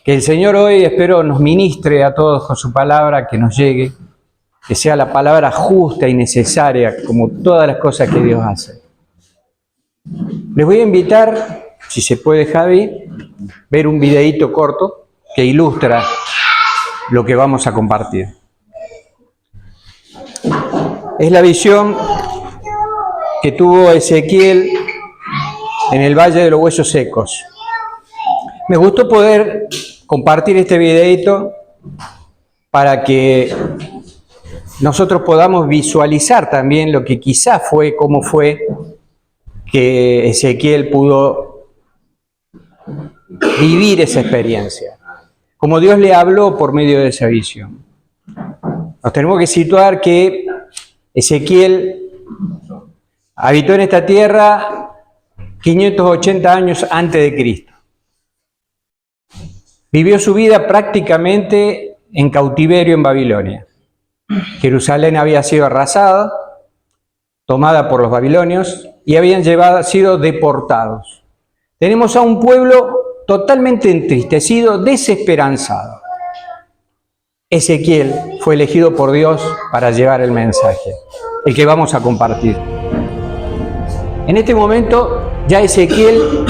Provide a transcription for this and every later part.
Que el Señor hoy, espero, nos ministre a todos con su palabra, que nos llegue, que sea la palabra justa y necesaria, como todas las cosas que Dios hace. Les voy a invitar, si se puede, Javi, ver un videíto corto que ilustra lo que vamos a compartir. Es la visión que tuvo Ezequiel en el Valle de los Huesos Secos. Me gustó poder compartir este videíto para que nosotros podamos visualizar también lo que quizás fue, cómo fue que Ezequiel pudo vivir esa experiencia, como Dios le habló por medio de esa visión. Nos tenemos que situar que Ezequiel habitó en esta tierra 580 años antes de Cristo. Vivió su vida prácticamente en cautiverio en Babilonia. Jerusalén había sido arrasada, tomada por los babilonios, y habían sido deportados. Tenemos a un pueblo totalmente entristecido, desesperanzado. Ezequiel fue elegido por Dios para llevar el mensaje, el que vamos a compartir. En este momento ya Ezequiel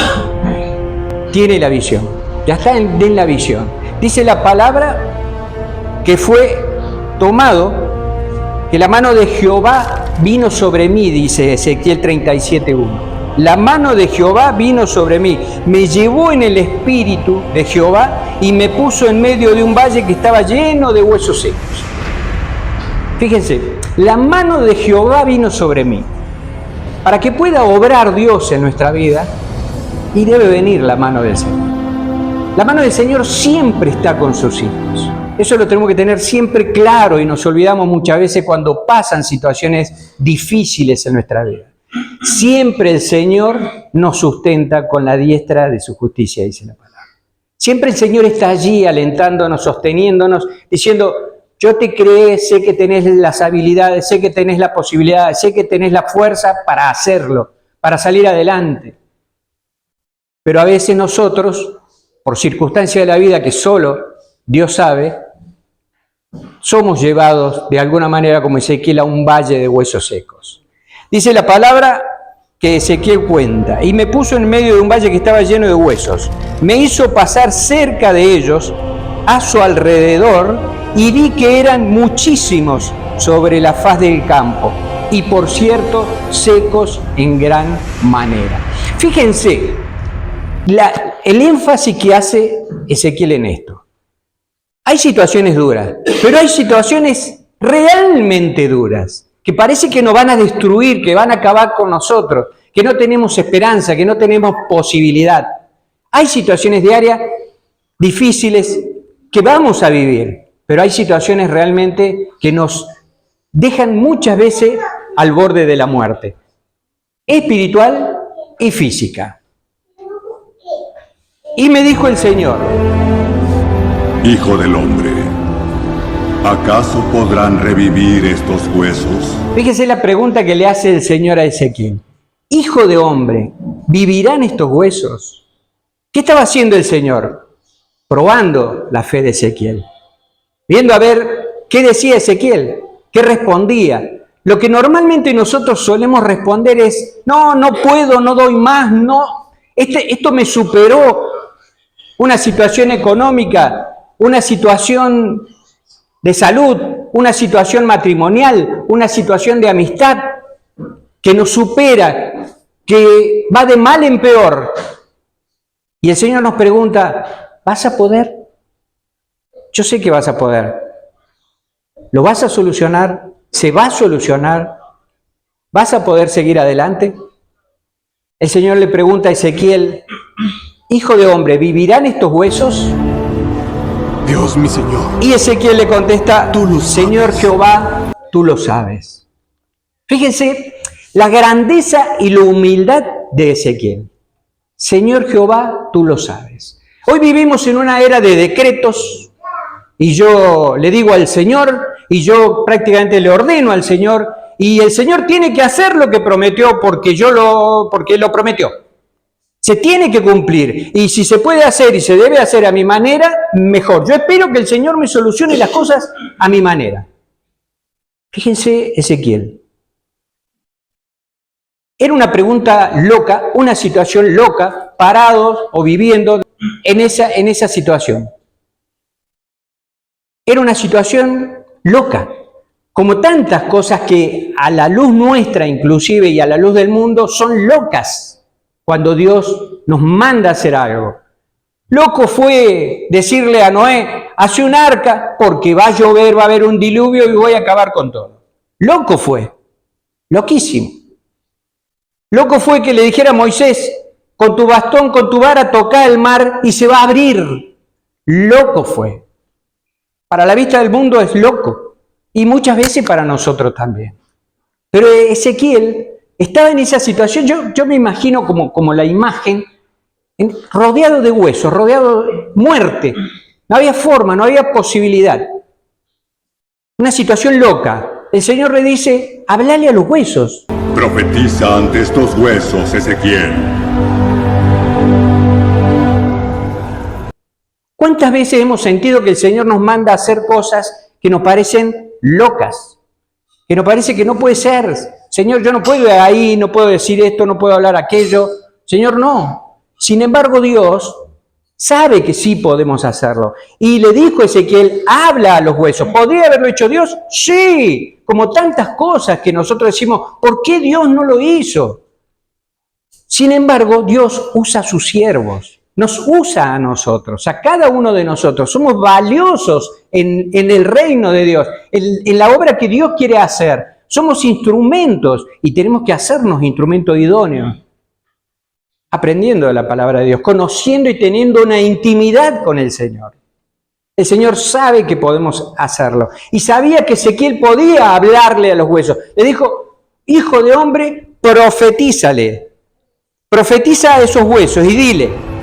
tiene la visión, ya está en la visión. Dice la palabra que fue tomado, que la mano de Jehová vino sobre mí, dice Ezequiel 37:1. La mano de Jehová vino sobre mí, me llevó en el espíritu de Jehová y me puso en medio de un valle que estaba lleno de huesos secos. Fíjense, la mano de Jehová vino sobre mí. Para que pueda obrar Dios en nuestra vida, y debe venir la mano del Señor. La mano del Señor siempre está con sus hijos. Eso lo tenemos que tener siempre claro y nos olvidamos muchas veces cuando pasan situaciones difíciles en nuestra vida. Siempre el Señor nos sustenta con la diestra de su justicia, dice la palabra. Siempre el Señor está allí alentándonos, sosteniéndonos, diciendo: yo te creé, sé que tenés las habilidades, sé que tenés la posibilidad, sé que tenés la fuerza para hacerlo, para salir adelante. Pero a veces nosotros, por circunstancias de la vida que solo Dios sabe, somos llevados de alguna manera, como Ezequiel, a un valle de huesos secos. Dice la palabra que Ezequiel cuenta: y me puso en medio de un valle que estaba lleno de huesos. Me hizo pasar cerca de ellos, a su alrededor, y vi que eran muchísimos sobre la faz del campo, y por cierto, secos en gran manera. Fíjense el énfasis que hace Ezequiel en esto. Hay situaciones duras, pero hay situaciones realmente duras, que parece que nos van a destruir, que van a acabar con nosotros, que no tenemos esperanza, que no tenemos posibilidad. Hay situaciones diarias difíciles que vamos a vivir, pero hay situaciones realmente que nos dejan muchas veces al borde de la muerte, espiritual y física. Y me dijo el Señor: Hijo del hombre, ¿acaso podrán revivir estos huesos? Fíjese la pregunta que le hace el Señor a Ezequiel. Hijo de hombre, ¿vivirán estos huesos? ¿Qué estaba haciendo el Señor? Probando la fe de Ezequiel. Viendo a ver qué decía Ezequiel, qué respondía. Lo que normalmente nosotros solemos responder es: no puedo, no doy más, no. Esto me superó. Una situación económica, una situación de salud, una situación matrimonial, una situación de amistad que nos supera, que va de mal en peor. Y el Señor nos pregunta: ¿vas a poder? Yo sé que vas a poder. ¿Lo vas a solucionar? ¿Se va a solucionar? ¿Vas a poder seguir adelante? El Señor le pregunta a Ezequiel: Hijo de hombre, ¿vivirán estos huesos? Dios, mi Señor. Y Ezequiel le contesta: Señor Jehová, tú lo sabes. Fíjense la grandeza y la humildad de Ezequiel. Señor Jehová, tú lo sabes. Hoy vivimos en una era de decretos, y yo le digo al Señor, y yo prácticamente le ordeno al Señor, y el Señor tiene que hacer lo que prometió porque Él lo prometió. Se tiene que cumplir. Y si se puede hacer y se debe hacer a mi manera, mejor. Yo espero que el Señor me solucione las cosas a mi manera. Fíjense Ezequiel. Era una pregunta loca, una situación loca, parados o viviendo en esa situación. Era una situación loca, como tantas cosas que a la luz nuestra inclusive y a la luz del mundo son locas cuando Dios nos manda a hacer algo. Loco fue decirle a Noé, hace un arca porque va a llover, va a haber un diluvio y voy a acabar con todo. Loco fue, loquísimo. Loco fue que le dijera a Moisés, con tu bastón, con tu vara, toca el mar y se va a abrir. Loco fue. Para la vista del mundo es loco. Y muchas veces para nosotros también. Pero Ezequiel estaba en esa situación, yo me imagino como la imagen, rodeado de huesos, rodeado de muerte. No había forma, no había posibilidad. Una situación loca. El Señor le dice, háblale a los huesos. Profetiza ante estos huesos, Ezequiel. ¿Cuántas veces hemos sentido que el Señor nos manda a hacer cosas que nos parecen locas? Que nos parece que no puede ser. Señor, yo no puedo ir ahí, no puedo decir esto, no puedo hablar aquello. Señor, no. Sin embargo, Dios sabe que sí podemos hacerlo. Y le dijo a Ezequiel, habla a los huesos. ¿Podría haberlo hecho Dios? Sí. Como tantas cosas que nosotros decimos, ¿por qué Dios no lo hizo? Sin embargo, Dios usa a sus siervos. Nos usa a nosotros, a cada uno de nosotros. Somos valiosos en el reino de Dios, en la obra que Dios quiere hacer. Somos instrumentos y tenemos que hacernos instrumentos idóneos. Aprendiendo de la palabra de Dios, conociendo y teniendo una intimidad con el Señor. El Señor sabe que podemos hacerlo. Y sabía que Ezequiel podía hablarle a los huesos. Le dijo, hijo de hombre, profetízale. Profetiza a esos huesos y dile.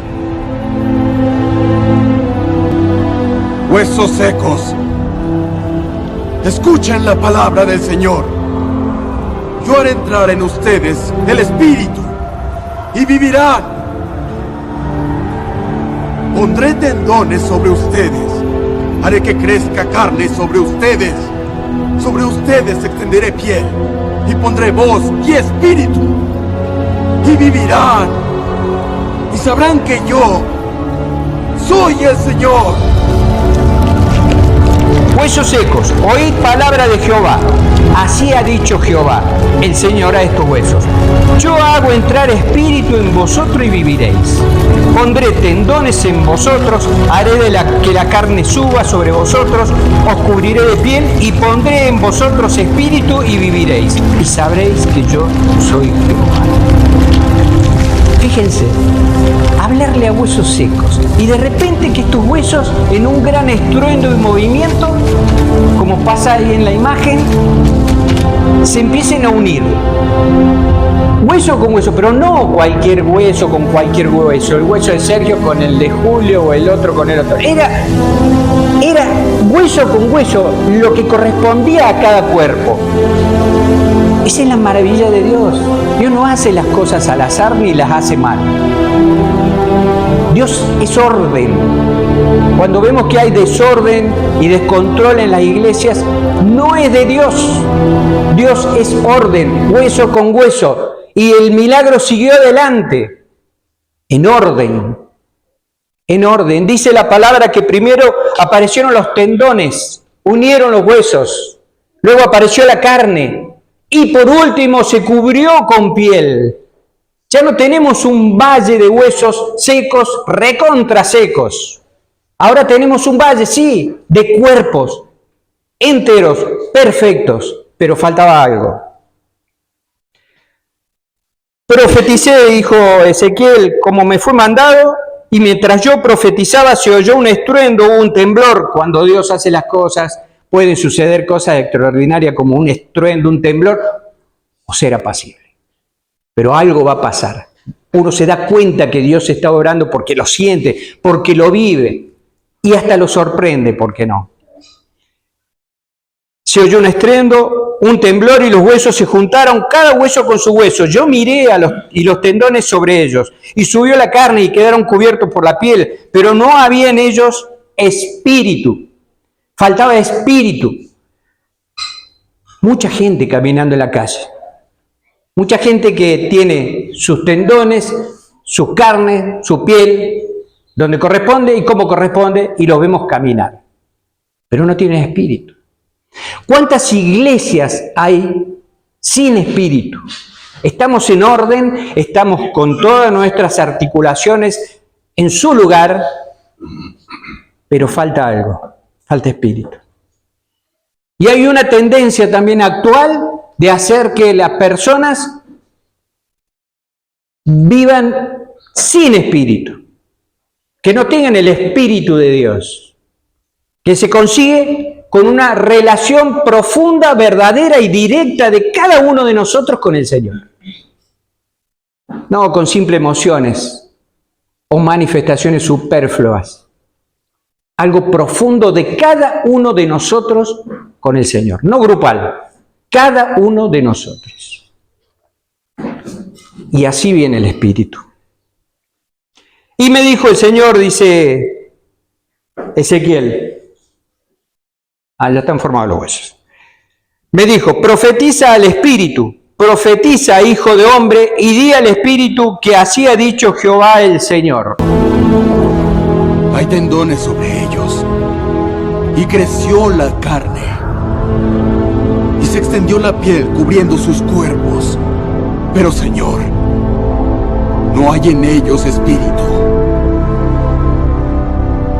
Huesos secos, escuchen la palabra del Señor. Yo haré entrar en ustedes el Espíritu y vivirán. Pondré tendones sobre ustedes, haré que crezca carne sobre ustedes extenderé piel y pondré voz y espíritu y vivirán y sabrán que yo soy el Señor. Huesos secos, oíd palabra de Jehová. Así ha dicho Jehová, el Señor, a estos huesos. Yo hago entrar espíritu en vosotros y viviréis. Pondré tendones en vosotros, haré que la carne suba sobre vosotros, os cubriré de piel y pondré en vosotros espíritu y viviréis. Y sabréis que yo soy Jehová. Fíjense, hablarle a huesos secos y de repente que estos huesos en un gran estruendo y movimiento, como pasa ahí en la imagen, se empiecen a unir. Hueso con hueso, pero no cualquier hueso con cualquier hueso. El hueso de Sergio con el de Julio o el otro con el otro. Era hueso con hueso, lo que correspondía a cada cuerpo. Esa es la maravilla de Dios. Dios no hace las cosas al azar ni las hace mal. Dios es orden. Cuando vemos que hay desorden y descontrol en las iglesias, no es de Dios. Dios es orden, hueso con hueso. Y el milagro siguió adelante, en orden. En orden. Dice la palabra que primero aparecieron los tendones, unieron los huesos. Luego apareció la carne. Y por último se cubrió con piel. Ya no tenemos un valle de huesos secos, recontra secos. Ahora tenemos un valle, sí, de cuerpos enteros, perfectos, pero faltaba algo. Profeticé, dijo Ezequiel, como me fue mandado, y mientras yo profetizaba se oyó un estruendo, hubo un temblor. Cuando Dios hace las cosas, pueden suceder cosas extraordinarias como un estruendo, un temblor, o ser apacible. Pero algo va a pasar. Uno se da cuenta que Dios está obrando porque lo siente, porque lo vive, y hasta lo sorprende, ¿por qué no? Se oyó un estruendo, un temblor y los huesos se juntaron, cada hueso con su hueso. Yo miré y los tendones sobre ellos, y subió la carne y quedaron cubiertos por la piel, pero no había en ellos espíritu. Faltaba espíritu. Mucha gente caminando en la calle. Mucha gente que tiene sus tendones, su carne, su piel, donde corresponde y como corresponde, y los vemos caminar. Pero no tienen espíritu. ¿Cuántas iglesias hay sin espíritu? Estamos en orden, estamos con todas nuestras articulaciones en su lugar, pero falta algo, falta espíritu. Y hay una tendencia también actual de hacer que las personas vivan sin espíritu, que no tengan el espíritu de Dios, que se consigue con una relación profunda, verdadera y directa de cada uno de nosotros con el Señor. No con simples emociones o manifestaciones superfluas. Algo profundo de cada uno de nosotros con el Señor, no grupal, cada uno de nosotros. Y así viene el Espíritu. Y me dijo el Señor, dice Ezequiel, ya están formados los huesos. Me dijo, profetiza al Espíritu, profetiza, hijo de hombre, y di al Espíritu que así ha dicho Jehová el Señor. Hay tendones sobre ellos, y creció la carne, y se extendió la piel cubriendo sus cuerpos. Pero Señor, no hay en ellos espíritu.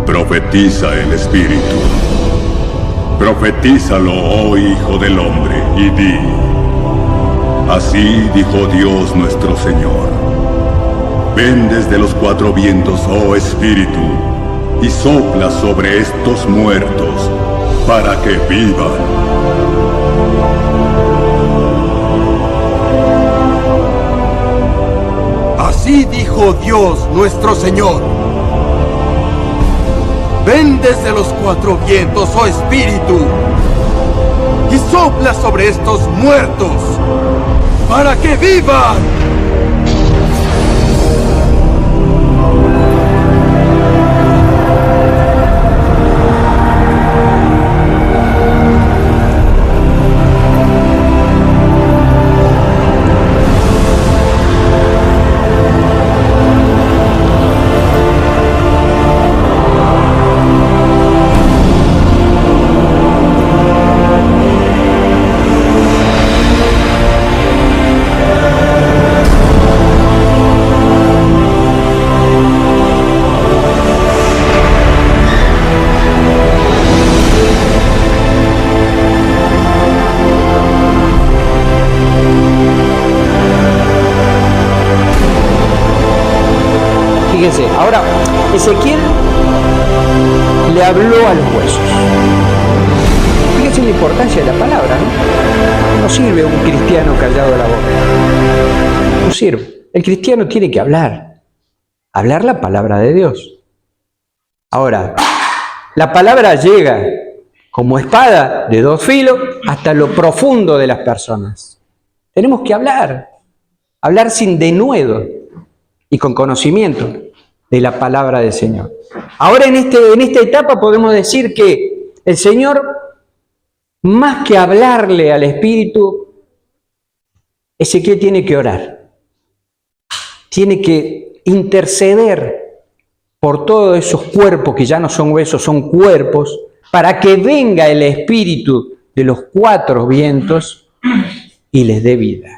Profetiza el Espíritu. Profetízalo, oh Hijo del Hombre, y di: así dijo Dios nuestro Señor. Ven desde los cuatro vientos, oh Espíritu, y sopla sobre estos muertos, para que vivan. Así dijo Dios nuestro Señor. Ven desde los cuatro vientos, oh Espíritu, y sopla sobre estos muertos, para que vivan. Fíjense, ahora Ezequiel le habló a los huesos. Fíjense la importancia de la palabra, ¿no? No sirve un cristiano callado de la boca. No sirve. El cristiano tiene que hablar. Hablar la palabra de Dios. Ahora, la palabra llega como espada de dos filos hasta lo profundo de las personas. Tenemos que hablar. Hablar sin denuedo y con conocimiento de la palabra del Señor. Ahora en esta etapa podemos decir que el Señor, más que hablarle al Espíritu, Ezequiel tiene que orar. Tiene que interceder por todos esos cuerpos que ya no son huesos, son cuerpos, para que venga el Espíritu de los cuatro vientos y les dé vida.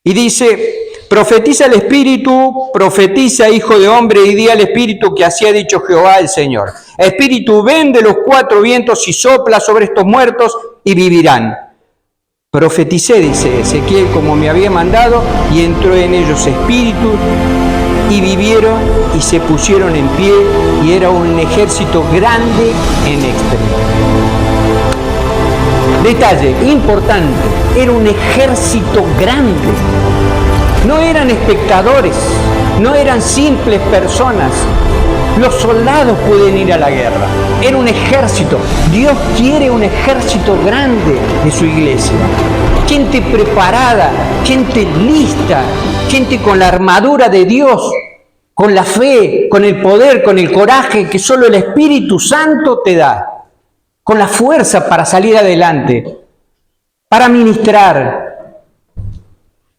Y dice: profetiza el Espíritu, profetiza, hijo de hombre, y di al Espíritu que así ha dicho Jehová el Señor. Espíritu, ven de los cuatro vientos y sopla sobre estos muertos y vivirán. Profeticé, dice Ezequiel, como me había mandado, y entró en ellos espíritu, y vivieron y se pusieron en pie, y era un ejército grande en extremo. Detalle importante, era un ejército grande. No eran espectadores, no eran simples personas. Los soldados pueden ir a la guerra, era un ejército. Dios quiere un ejército grande de su iglesia. Gente preparada, gente lista, gente con la armadura de Dios, con la fe, con el poder, con el coraje que solo el Espíritu Santo te da, con la fuerza para salir adelante, para ministrar,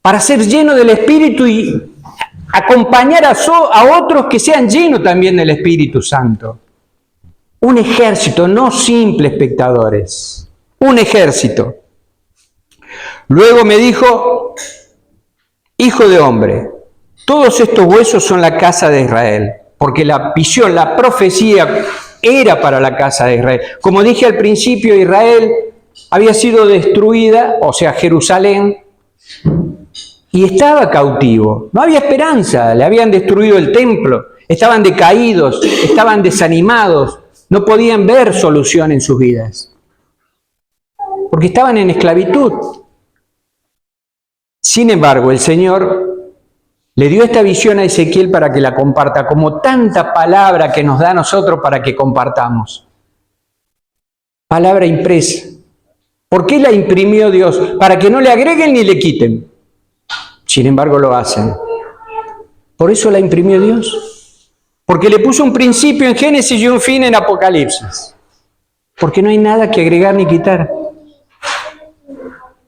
para ser lleno del Espíritu y acompañar a otros que sean llenos también del Espíritu Santo. Un ejército, no simples espectadores, un ejército. Luego me dijo, hijo de hombre, todos estos huesos son la casa de Israel, porque la visión, la profecía era para la casa de Israel. Como dije al principio, Israel había sido destruida, o sea, Jerusalén, y estaba cautivo. No había esperanza, le habían destruido el templo, estaban decaídos, estaban desanimados, no podían ver solución en sus vidas, porque estaban en esclavitud. Sin embargo, el Señor le dio esta visión a Ezequiel para que la comparta, como tanta palabra que nos da a nosotros para que compartamos. Palabra impresa. ¿Por qué la imprimió Dios? Para que no le agreguen ni le quiten. Sin embargo, lo hacen. Por eso la imprimió Dios. Porque le puso un principio en Génesis y un fin en Apocalipsis. Porque no hay nada que agregar ni quitar.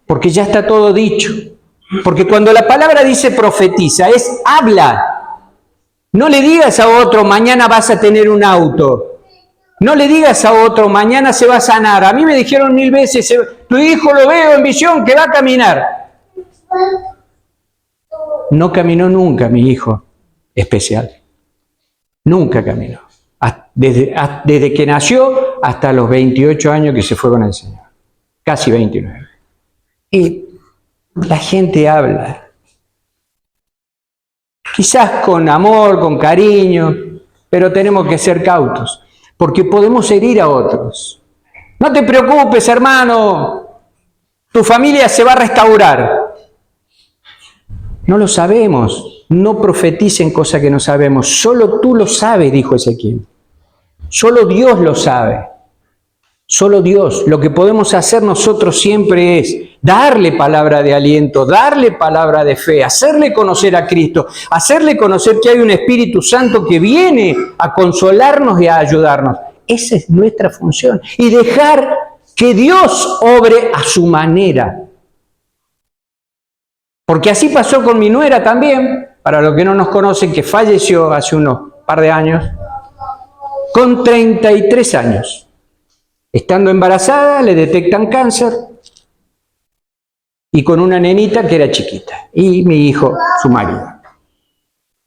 Porque ya está todo dicho. Porque cuando la palabra dice profetiza, es habla. No le digas a otro, mañana vas a tener un auto. No le digas a otro, mañana se va a sanar. A mí me dijeron 1000 veces, tu hijo lo veo en visión que va a caminar. No caminó nunca mi hijo especial. Nunca caminó. Desde que nació hasta los 28 años que se fue con el Señor. Casi 29. Y la gente habla. Quizás con amor, con cariño, pero tenemos que ser cautos, porque podemos herir a otros. No te preocupes, hermano, tu familia se va a restaurar. No lo sabemos, no profeticen cosas que no sabemos. Solo tú lo sabes, dijo Ezequiel. Solo Dios lo sabe. Solo Dios. Lo que podemos hacer nosotros siempre es darle palabra de aliento, darle palabra de fe, hacerle conocer a Cristo, hacerle conocer que hay un Espíritu Santo que viene a consolarnos y a ayudarnos. Esa es nuestra función. Y dejar que Dios obre a su manera. Porque así pasó con mi nuera también, para los que no nos conocen, que falleció hace unos par de años, con 33 años. Estando embarazada, le detectan cáncer, y con una nenita que era chiquita, y mi hijo, su marido.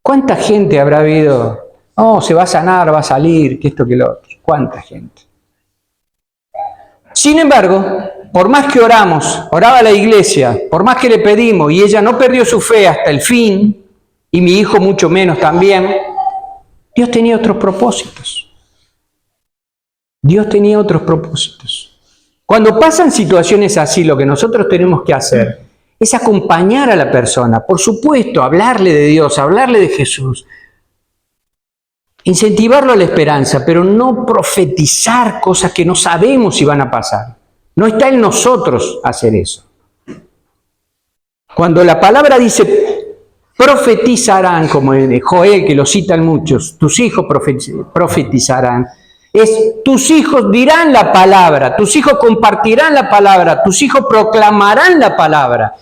¿Cuánta gente habrá habido? Oh, se va a sanar, va a salir, que esto, que lo otro. ¿Cuánta gente? Sin embargo, por más que oraba la iglesia, por más que le pedimos, y ella no perdió su fe hasta el fin, y mi hijo mucho menos también, Dios tenía otros propósitos. Dios tenía otros propósitos. Cuando pasan situaciones así, lo que nosotros tenemos que hacer es acompañar a la persona. Por supuesto, hablarle de Dios, hablarle de Jesús. Incentivarlo a la esperanza, pero no profetizar cosas que no sabemos si van a pasar. No está en nosotros hacer eso. Cuando la palabra dice profetizarán, como en Joel, que lo citan muchos, tus hijos profetizarán, es tus hijos dirán la palabra, tus hijos compartirán la palabra, tus hijos proclamarán la palabra.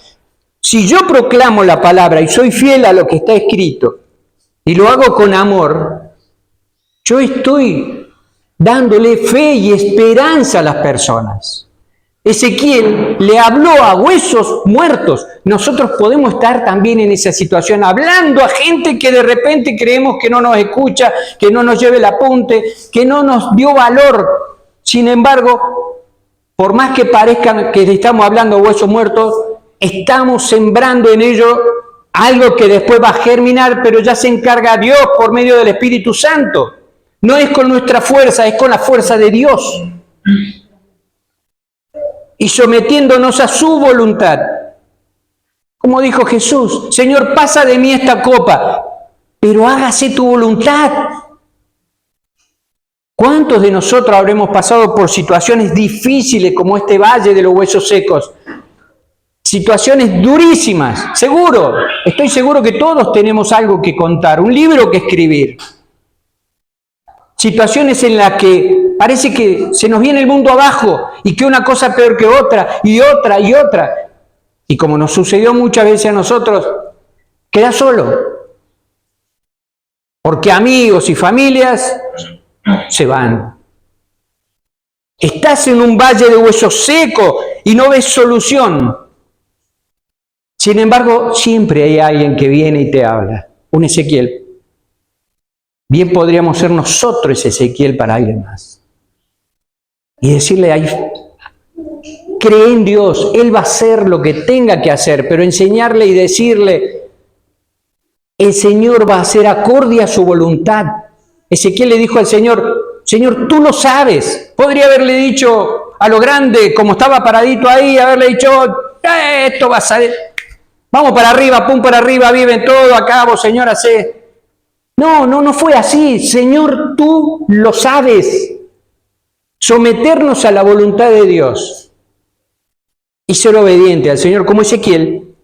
Si yo proclamo la palabra y soy fiel a lo que está escrito y lo hago con amor, yo estoy dándole fe y esperanza a las personas. Ezequiel le habló a huesos muertos. Nosotros podemos estar también en esa situación, hablando a gente que de repente creemos que no nos escucha, que no nos lleve el apunte, que no nos dio valor. Sin embargo, por más que parezca que estamos hablando a huesos muertos, estamos sembrando en ellos algo que después va a germinar, pero ya se encarga Dios por medio del Espíritu Santo. No es con nuestra fuerza, es con la fuerza de Dios. Y sometiéndonos a su voluntad. Como dijo Jesús, Señor, pasa de mí esta copa, pero hágase tu voluntad. ¿Cuántos de nosotros habremos pasado por situaciones difíciles como este valle de los huesos secos? Situaciones durísimas, seguro. Estoy seguro que todos tenemos algo que contar, un libro que escribir. Situaciones en las que parece que se nos viene el mundo abajo y que una cosa peor que otra y otra y otra. Y como nos sucedió muchas veces a nosotros, queda solo. Porque amigos y familias se van. Estás en un valle de huesos secos y no ves solución. Sin embargo, siempre hay alguien que viene y te habla. Un Ezequiel. Bien podríamos ser nosotros ese Ezequiel para alguien más. Y decirle ahí, cree en Dios, Él va a hacer lo que tenga que hacer, pero enseñarle y decirle, el Señor va a hacer acorde a su voluntad. Ezequiel le dijo al Señor, Señor, tú lo sabes. Podría haberle dicho a lo grande, como estaba paradito ahí, haberle dicho, esto va a salir. Vamos para arriba, pum para arriba, viven todo, acabo, Señor, hace. No fue así. Señor, tú lo sabes. Someternos a la voluntad de Dios y ser obediente al Señor, como Ezequiel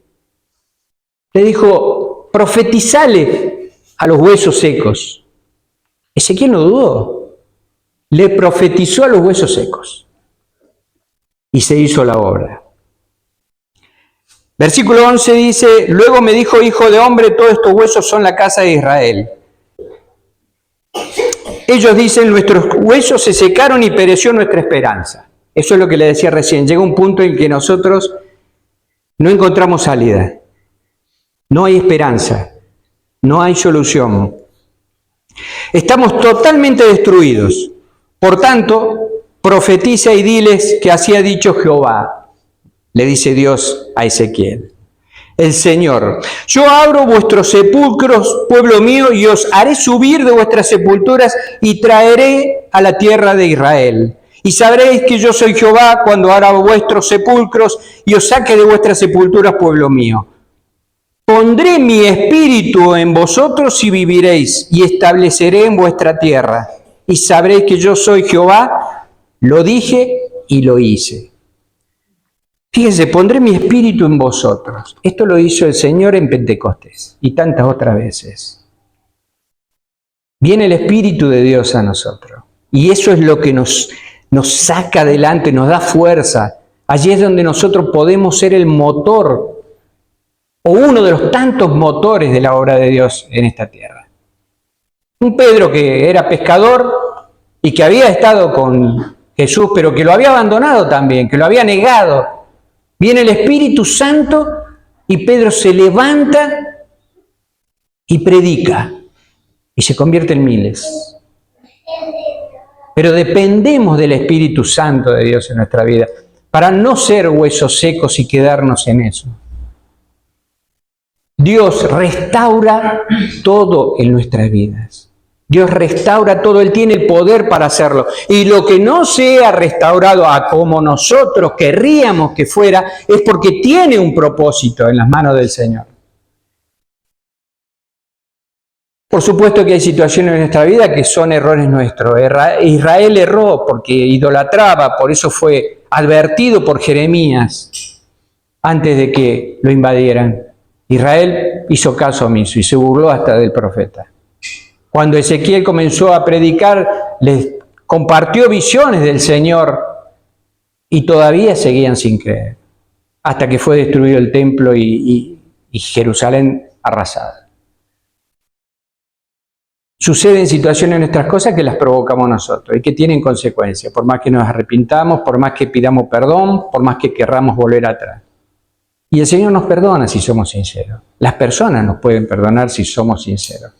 le dijo, profetizale a los huesos secos. Ezequiel no dudó, le profetizó a los huesos secos y se hizo la obra. Versículo 11 dice, luego me dijo, hijo de hombre, todos estos huesos son la casa de Israel. Ellos dicen, nuestros huesos se secaron y pereció nuestra esperanza. Eso es lo que le decía recién. Llega un punto en que nosotros no encontramos salida. No hay esperanza. No hay solución. Estamos totalmente destruidos. Por tanto, profetiza y diles que así ha dicho Jehová. Le dice Dios a Ezequiel. El Señor, yo abro vuestros sepulcros, pueblo mío, y os haré subir de vuestras sepulturas y traeré a la tierra de Israel. Y sabréis que yo soy Jehová cuando abra vuestros sepulcros y os saque de vuestras sepulturas, pueblo mío. Pondré mi espíritu en vosotros y viviréis, y estableceré en vuestra tierra. Y sabréis que yo soy Jehová, lo dije y lo hice. Fíjense, pondré mi espíritu en vosotros. Esto lo hizo el Señor en Pentecostés y tantas otras veces. Viene el Espíritu de Dios a nosotros. Y eso es lo que nos saca adelante, nos da fuerza. Allí es donde nosotros podemos ser el motor o uno de los tantos motores de la obra de Dios en esta tierra. Un Pedro que era pescador y que había estado con Jesús, pero que lo había abandonado también, que lo había negado. Viene el Espíritu Santo y Pedro se levanta y predica y se convierte en miles. Pero dependemos del Espíritu Santo de Dios en nuestra vida para no ser huesos secos y quedarnos en eso. Dios restaura todo en nuestras vidas. Dios restaura todo, Él tiene el poder para hacerlo. Y lo que no sea restaurado a como nosotros querríamos que fuera, es porque tiene un propósito en las manos del Señor. Por supuesto que hay situaciones en nuestra vida que son errores nuestros. Israel erró porque idolatraba, por eso fue advertido por Jeremías antes de que lo invadieran. Israel hizo caso omiso y se burló hasta del profeta. Cuando Ezequiel comenzó a predicar, les compartió visiones del Señor y todavía seguían sin creer, hasta que fue destruido el templo y Jerusalén arrasada. Suceden situaciones en nuestras cosas que las provocamos nosotros y que tienen consecuencias, por más que nos arrepintamos, por más que pidamos perdón, por más que querramos volver atrás. Y el Señor nos perdona si somos sinceros. Las personas nos pueden perdonar si somos sinceros.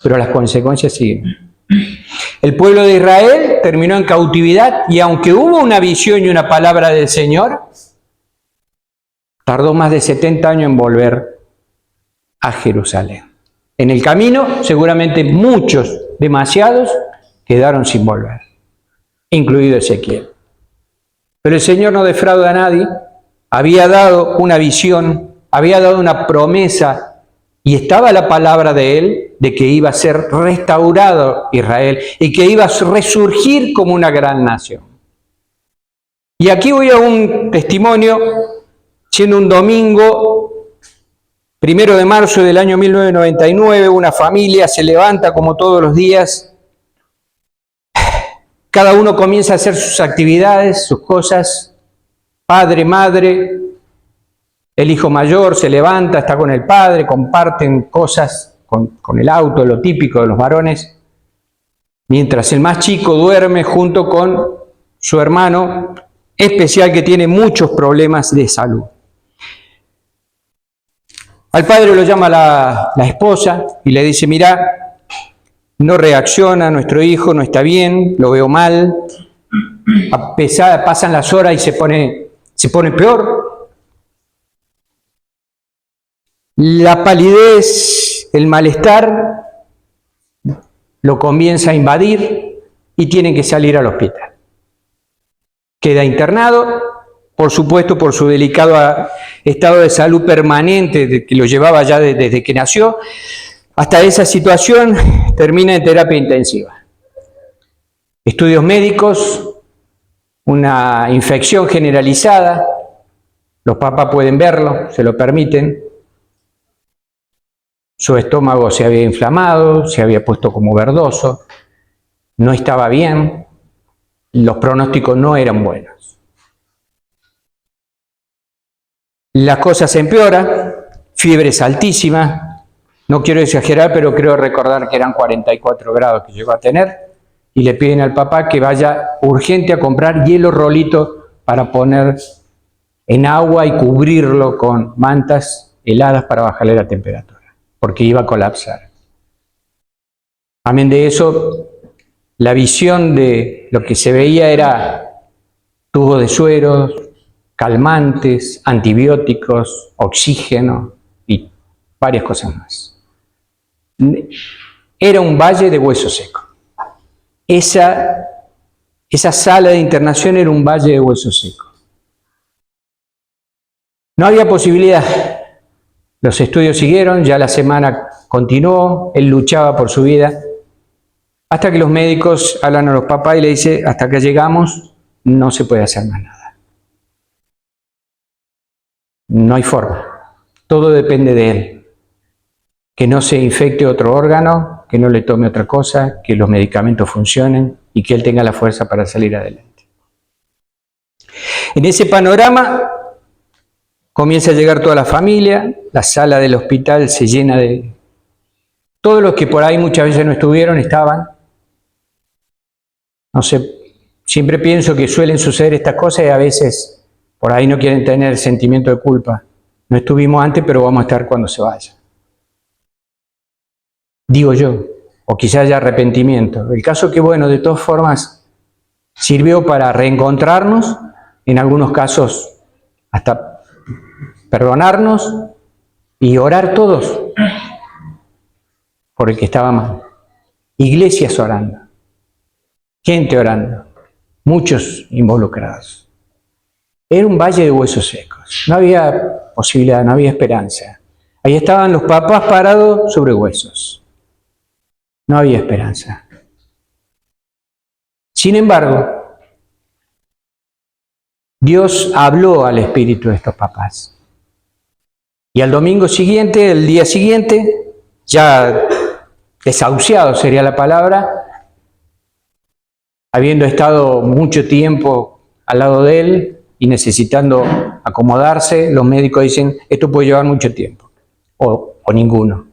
Pero las consecuencias siguen. El pueblo de Israel terminó en cautividad y aunque hubo una visión y una palabra del Señor, tardó más de 70 años en volver a Jerusalén. En el camino, seguramente muchos, demasiados, quedaron sin volver, incluido Ezequiel. Pero el Señor no defrauda a nadie, había dado una visión, había dado una promesa, Y estaba la palabra de él de que iba a ser restaurado Israel y que iba a resurgir como una gran nación. Y aquí voy a un testimonio, siendo un domingo, 1 de marzo del año 1999, una familia se levanta como todos los días. Cada uno comienza a hacer sus actividades, sus cosas. Padre, madre, el hijo mayor se levanta, está con el padre, comparten cosas con el auto, lo típico de los varones. Mientras el más chico duerme junto con su hermano especial que tiene muchos problemas de salud. Al padre lo llama la esposa y le dice, mirá, no reacciona, nuestro hijo no está bien, lo veo mal, pasan las horas y se pone peor. La palidez, el malestar lo comienza a invadir y tiene que salir al hospital. Queda internado, por supuesto, por su delicado estado de salud permanente que lo llevaba ya desde que nació. Hasta esa situación termina en terapia intensiva. Estudios médicos, una infección generalizada, los papás pueden verlo, se lo permiten. Su estómago se había inflamado, se había puesto como verdoso, no estaba bien, los pronósticos no eran buenos. Las cosas se empeoran, fiebres altísimas, no quiero exagerar, pero creo recordar que eran 44 grados que llegó a tener, y le piden al papá que vaya urgente a comprar hielo rolito para poner en agua y cubrirlo con mantas heladas para bajarle la temperatura, porque iba a colapsar. Amén de eso, la visión de lo que se veía era tubos de sueros, calmantes, antibióticos, oxígeno y varias cosas más. Era un valle de hueso seco. Esa sala de internación era un valle de hueso seco. No había posibilidad. Los estudios siguieron, ya la semana continuó, él luchaba por su vida, hasta que los médicos hablan a los papás y le dicen, hasta que llegamos, no se puede hacer más nada. No hay forma. Todo depende de él. Que no se infecte otro órgano, que no le tome otra cosa, que los medicamentos funcionen y que él tenga la fuerza para salir adelante. En ese panorama comienza a llegar toda la familia, la sala del hospital se llena de... Todos los que por ahí muchas veces no estuvieron, estaban. No sé, siempre pienso que suelen suceder estas cosas y a veces por ahí no quieren tener sentimiento de culpa. No estuvimos antes, pero vamos a estar cuando se vaya. Digo yo, o quizás haya arrepentimiento. El caso que, bueno, de todas formas, sirvió para reencontrarnos, en algunos casos hasta perdonarnos y orar todos por el que estaba mal. Iglesias orando, gente orando, muchos involucrados. Era un valle de huesos secos, no había posibilidad, no había esperanza. Ahí estaban los papás parados sobre huesos. No había esperanza. Sin embargo, Dios habló al espíritu de estos papás. Y al domingo siguiente, el día siguiente, ya desahuciado sería la palabra, habiendo estado mucho tiempo al lado de él y necesitando acomodarse, los médicos dicen, esto puede llevar mucho tiempo, o ninguno.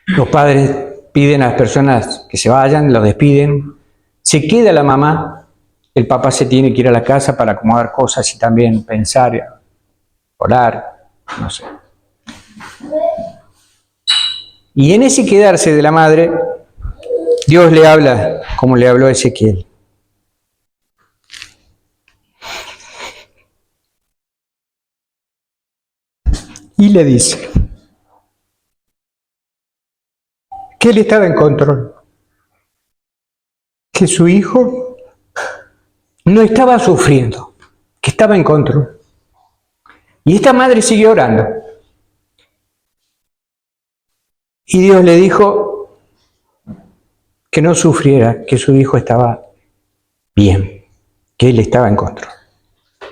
Los padres piden a las personas que se vayan, los despiden, se queda la mamá, el papá se tiene que ir a la casa para acomodar cosas y también pensar, orar, no sé. Y en ese quedarse de la madre, Dios le habla como le habló a Ezequiel. Y le dice que él estaba en control, que su hijo no estaba sufriendo, que estaba en control. Y esta madre siguió orando. Y Dios le dijo que no sufriera, que su hijo estaba bien, que él estaba en control.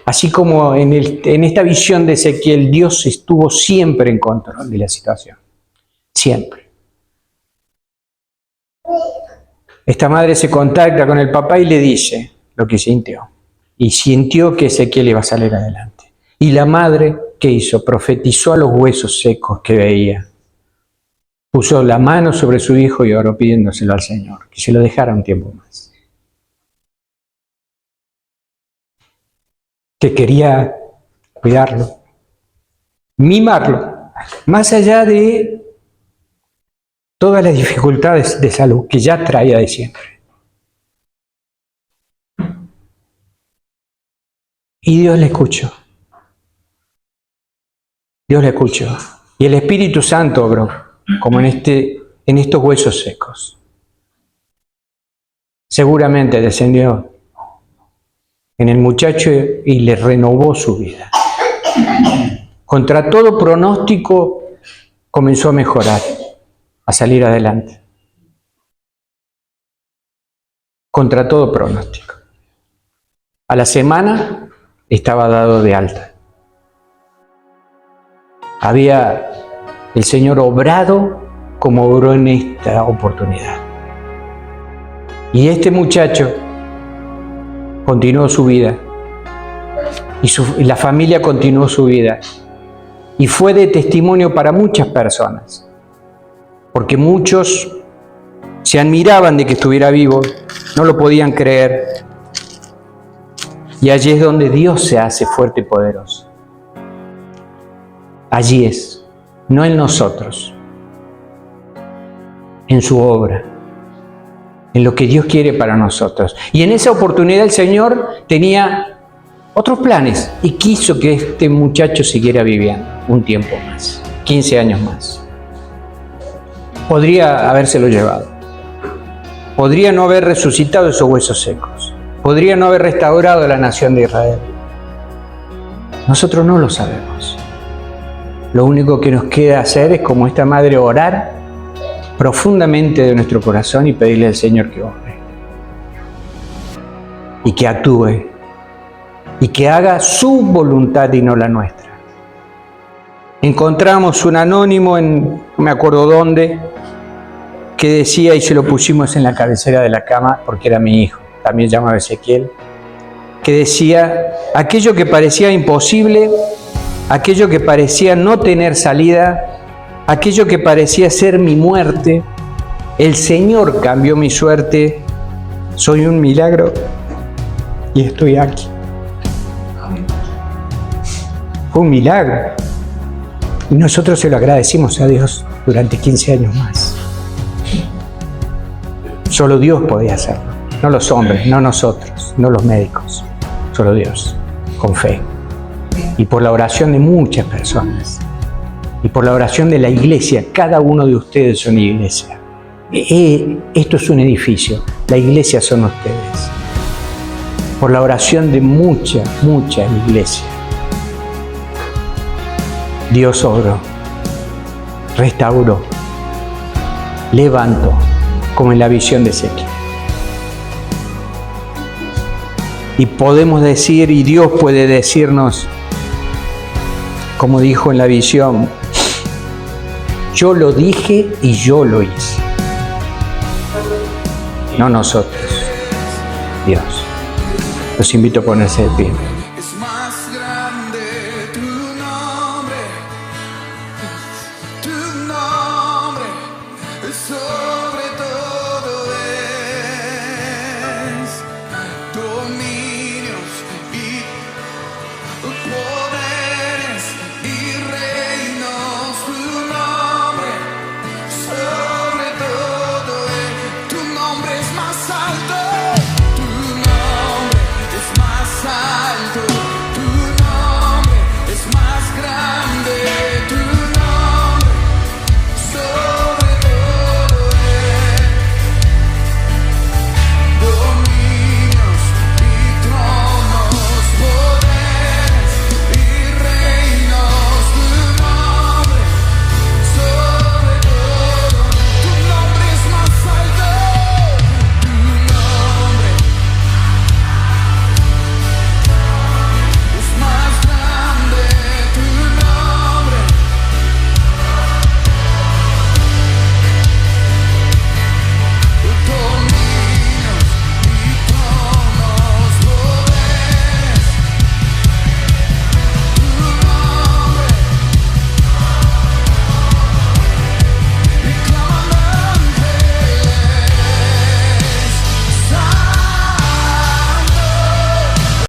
Así como en esta visión de Ezequiel, Dios estuvo siempre en control de la situación. Siempre. Esta madre se contacta con el papá y le dice lo que sintió. Y sintió que Ezequiel iba a salir adelante. Y la madre, ¿qué hizo? Profetizó a los huesos secos que veía. Puso la mano sobre su hijo y oró pidiéndoselo al Señor, que se lo dejara un tiempo más. Que quería cuidarlo, mimarlo, más allá de todas las dificultades de salud que ya traía de siempre. Y Dios le escuchó. Dios le escuchó. Y el Espíritu Santo obró, como en estos huesos secos. Seguramente descendió en el muchacho y le renovó su vida. Contra todo pronóstico comenzó a mejorar, a salir adelante. Contra todo pronóstico. A la semana estaba dado de alta. Había el Señor obrado como obró en esta oportunidad. Y este muchacho continuó su vida. Y la familia continuó su vida. Y fue de testimonio para muchas personas. Porque muchos se admiraban de que estuviera vivo, no lo podían creer. Y allí es donde Dios se hace fuerte y poderoso. Allí es, no en nosotros, en su obra, en lo que Dios quiere para nosotros. Y en esa oportunidad el Señor tenía otros planes y quiso que este muchacho siguiera viviendo un tiempo más, 15 años más. Podría habérselo llevado. Podría no haber resucitado esos huesos secos. Podría no haber restaurado la nación de Israel. Nosotros no lo sabemos. Lo único que nos queda hacer es, como esta madre, orar profundamente de nuestro corazón y pedirle al Señor que obre. Y que actúe. Y que haga su voluntad y no la nuestra. Encontramos un anónimo no me acuerdo dónde, que decía, y se lo pusimos en la cabecera de la cama porque era mi hijo, también llamaba Ezequiel, que decía: aquello que parecía imposible, aquello que parecía no tener salida, aquello que parecía ser mi muerte, el Señor cambió mi suerte, soy un milagro y estoy aquí. Fue un milagro. Y nosotros se lo agradecimos a Dios durante 15 años más. Solo Dios podía hacerlo. No los hombres, no nosotros, no los médicos. Solo Dios, con fe. Y por la oración de muchas personas. Y por la oración de la iglesia. Cada uno de ustedes es una iglesia. Esto es un edificio. La iglesia son ustedes. Por la oración de mucha iglesia. Dios obró, restauró, levantó, como en la visión de Ezequiel. Y podemos decir, y Dios puede decirnos, como dijo en la visión: yo lo dije y yo lo hice. No nosotros, Dios. Los invito a ponerse de pie.